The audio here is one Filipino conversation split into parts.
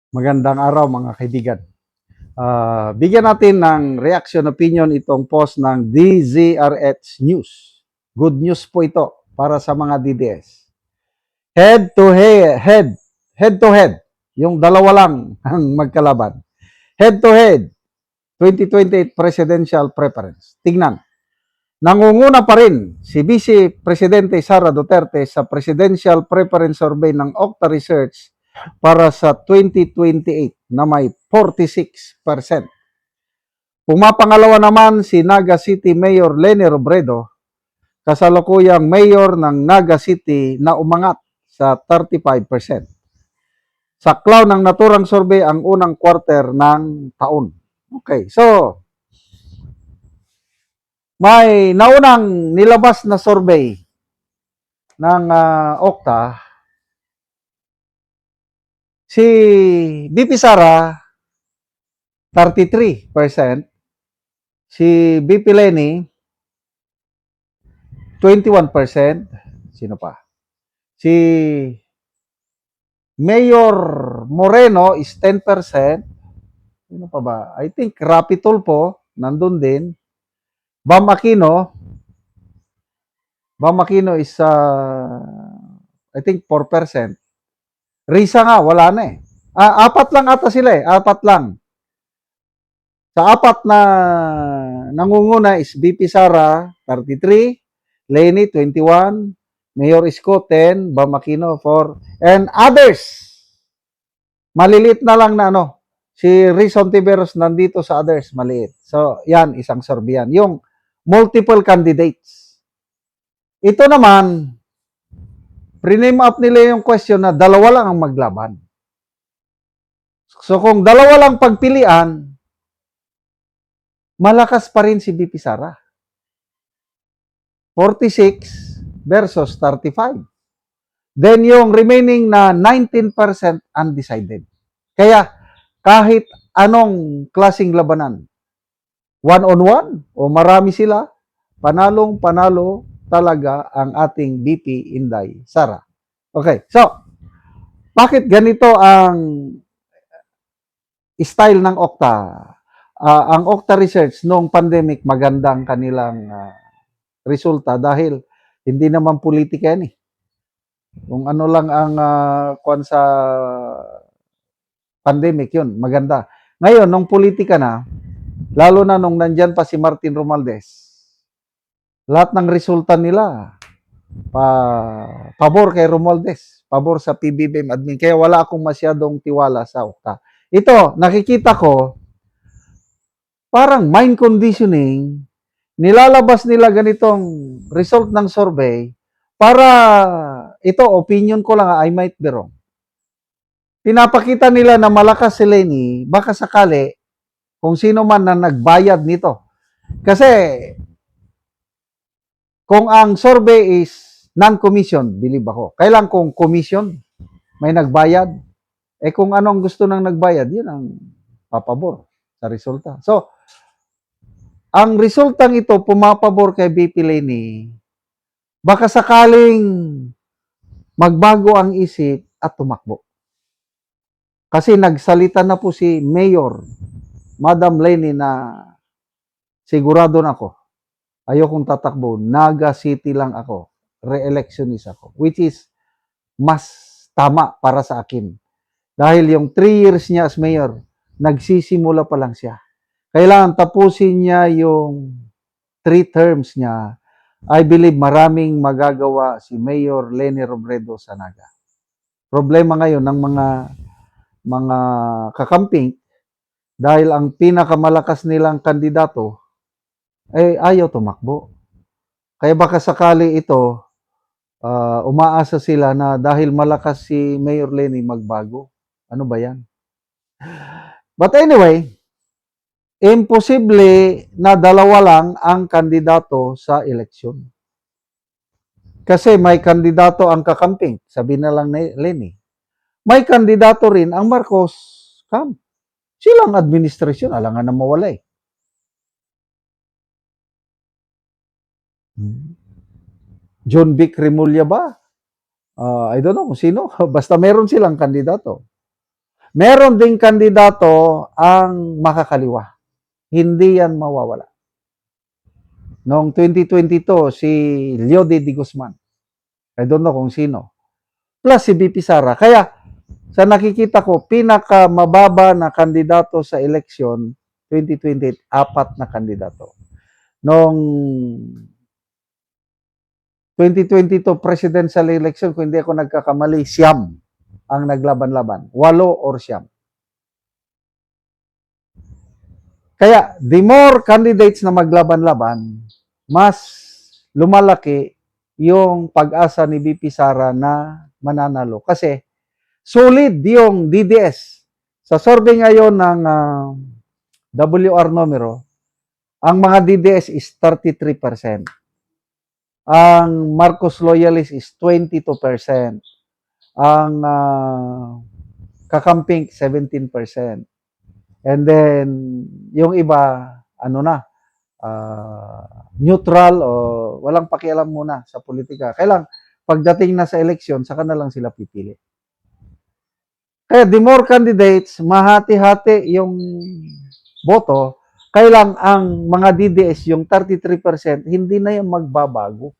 Magandang araw mga kaibigan. Bigyan natin ng reaction opinion itong post ng DZRH News. Good news po ito para sa mga DDS. Head to head, head to head. Yung dalawa lang ang magkalaban. Head to head, 2028 presidential preference. Tingnan. Nangunguna pa rin si Vice Presidente Sara Duterte sa Presidential Preference Survey ng Okta Research para sa 2028 na may 46%. Pumapangalawa naman si Naga City Mayor Leni Robredo, kasalukuyang mayor ng Naga City na umangat sa 35%. Saklaw ng naturang survey ang unang quarter ng taon. Okay, so may naunang nilabas na survey ng Okta. Si BP Sara, 33%. Si BP Leni, 21%. Sino pa? Si Mayor Moreno is 10%. Sino pa ba? I think Rapi Tulfo, nandun din. Bam Aquino is, I think 4%. Risa nga, wala na eh. Apat lang ata sila eh. Apat lang. Sa apat na nangunguna is BP Sara, 33, Leni, 21, Mayor Isko, 10, Bam Aquino, 4, and others. Malilit na lang na ano. Si Rizon Tiveros nandito sa others, maliit. So, yan, isang survey yan. Yung multiple candidates. Ito naman, pre-name up nila yung question na dalawa lang ang maglaban. So, kung dalawa lang pagpilian, malakas pa rin si BP Sara. 46 versus 35. Then yung remaining na 19% undecided. Kaya kahit anong klaseng labanan, one-on-one o marami sila, panalong-panalo talaga ang ating BP Inday Sara. Okay, so bakit ganito ang style ng Okta? Ang Okta Research noong pandemic, magandang kanilang resulta dahil hindi naman politika yan eh. Kung ano lang ang kuwan sa pandemic, yun, maganda. Ngayon, nung politika na, lalo na nung nandyan pa si Martin Romualdez, lahat ng resulta nila, pabor kay Romualdez, pabor sa PBBM admin. Kaya wala akong masyadong tiwala sa Okta. Ito, nakikita ko, parang mind conditioning, nilalabas nila ganitong result ng survey para, ito, opinion ko lang, I might be wrong. Pinapakita nila na malakas si Leni, baka sakali, kung sino man na nagbayad nito. Kasi, kung ang survey is non-commission, believe ako. Kailan kung commission, may nagbayad, kung anong gusto ng nagbayad, yun ang papabor sa resulta. So, ang resultang ito, pumapabor kay BP Leni, baka sakaling magbago ang isip at tumakbo. Kasi nagsalita na po si Mayor, Madam Leni, na sigurado na ako, ayokong tatakbo, Naga City lang ako, re-electionist ako, which is mas tama para sa akin. Dahil yung 3 years niya as mayor, nagsisimula pa lang siya. Kailangan tapusin niya yung 3 terms niya. I believe maraming magagawa si Mayor Leni Robredo sa Naga. Problema ngayon ng mga kakamping, dahil ang pinakamalakas nilang kandidato ayaw tumakbo. Kaya baka sakali ito, umaasa sila na dahil malakas si Mayor Leni, magbago. Ano ba yan? But anyway, imposible na dalawa lang ang kandidato sa eleksyon. Kasi may kandidato ang kakamping, sabi na lang ni Leni. May kandidato rin ang Marcos camp. Silang administrasyon, alangan na mawala eh. John Vic Remulla ba? I don't know kung sino. Basta meron silang kandidato. Meron ding kandidato ang makakaliwa. Hindi yan mawawala. Noong 2022, si Leo de Guzman. I don't know kung sino. Plus si BP Sara. Kaya, sa nakikita ko, pinakamababa na kandidato sa eleksyon 2028, 4 na kandidato. Noong 2022 presidential election, kung hindi ako nagkakamali, 9 ang naglaban-laban. 8 or 9. Kaya, the more candidates na maglaban-laban, mas lumalaki yung pag-asa ni BP Sara na mananalo. Kasi, solid yung DDS. Sa survey ngayon ng WR numero, ang mga DDS is 33%. Ang Marcos loyalist is 22%. Ang kakamping 17%. And then yung iba neutral o walang pakialam muna sa politika. Kailang pagdating na sa eleksyon, saka na lang sila pipili. Kaya the more candidates, mahati-hati yung boto, kailang ang mga DDS, yung 33%, hindi na yung magbabago.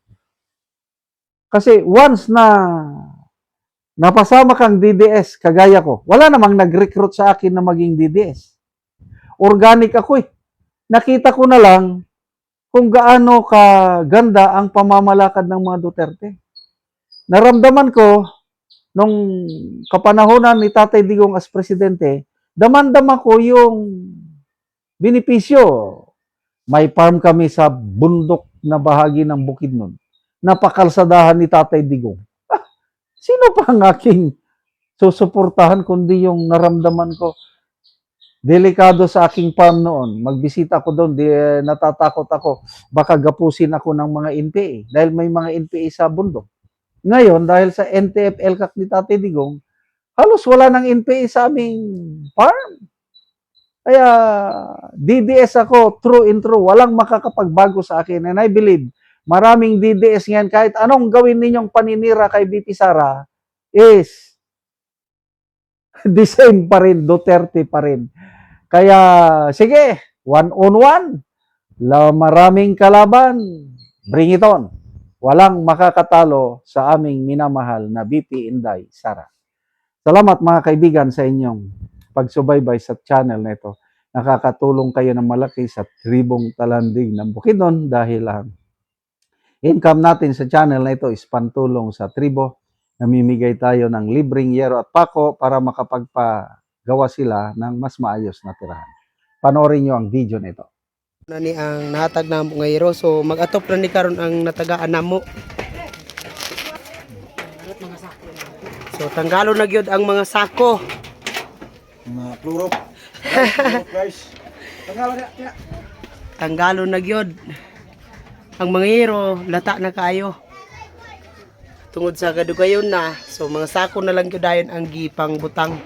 Kasi once na napasama kang DDS, kagaya ko, wala namang nag-recruit sa akin na maging DDS. Organic ako eh. Nakita ko na lang kung gaano kaganda ang pamamalakad ng mga Duterte. Naramdaman ko, nung kapanahonan ni Tatay Digong as presidente, damandama ko yung benepisyo. May farm kami sa bundok na bahagi ng Bukidnon. Napakalsadahan ni Tatay Digong. Sino pa ang aking susuportahan kundi yung naramdaman ko? Delikado sa aking farm noon. Magbisita ko doon, natatakot ako. Baka gapusin ako ng mga NPA dahil may mga NPA sa bundok. Ngayon, dahil sa NTF-LCAC ni Tatay Digong, halos wala ng NPA sa aming farm. Kaya DDS ako, true and true. Walang makakapagbago sa akin. And I believe, maraming DDS ngayon, kahit anong gawin ninyong paninira kay BP Sara, is the same pa rin, Duterte pa rin. Kaya, sige, 1-on-1, maraming kalaban, bring it on. Walang makakatalo sa aming minamahal na BP Inday Sara. Salamat mga kaibigan sa inyong pagsubaybay sa channel na ito. Nakakatulong kayo ng malaki sa tribong talandig ng Bukidnon dahil income natin sa channel na ito is pantulong sa tribo. Namimigay tayo ng libreng yero at pako para makapagpagawa sila ng mas maayos na tirahan. Panoorin nyo ang video nito. Nani ang nahatag na mo ngayro, so mag-atop na ni karon ang natagaan namo. So tanggalo na gyud ang mga sako. Mga pluro. Guys. Tanggalo na gyud ang mga hero, lata na kayo. Tungod sa kadugayon na, so mga sako na lang gyud dayon ang gipang butang.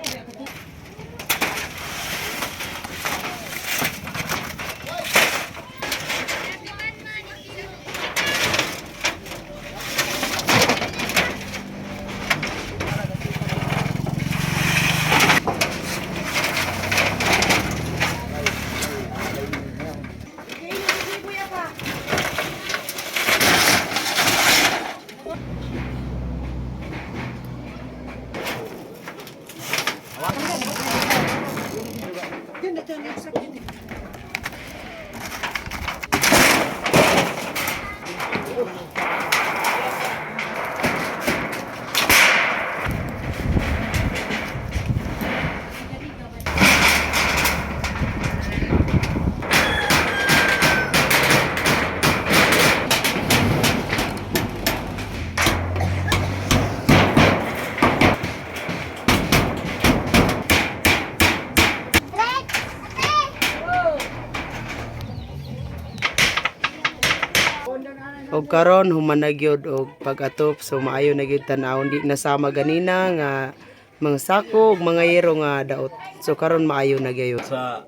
Og karon human na gyud og pag-atop, so maayo na gyud tan-awon, di nasama ganina nga mga sako ug mga hero nga daot. So karon maayo na gyud. Sa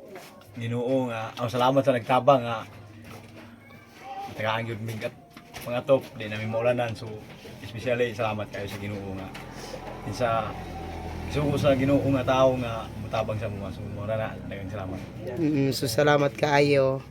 Ginoo nga, ang salamat sa nagtabang nga. Tagaan gyud mig mga top, di namin maulanan, so especially salamat kayo sa Ginoo nga. Sa isugo sa Ginoo nga tao nga mutabang sa mga. So mura na daghang salamat. So salamat kaayo.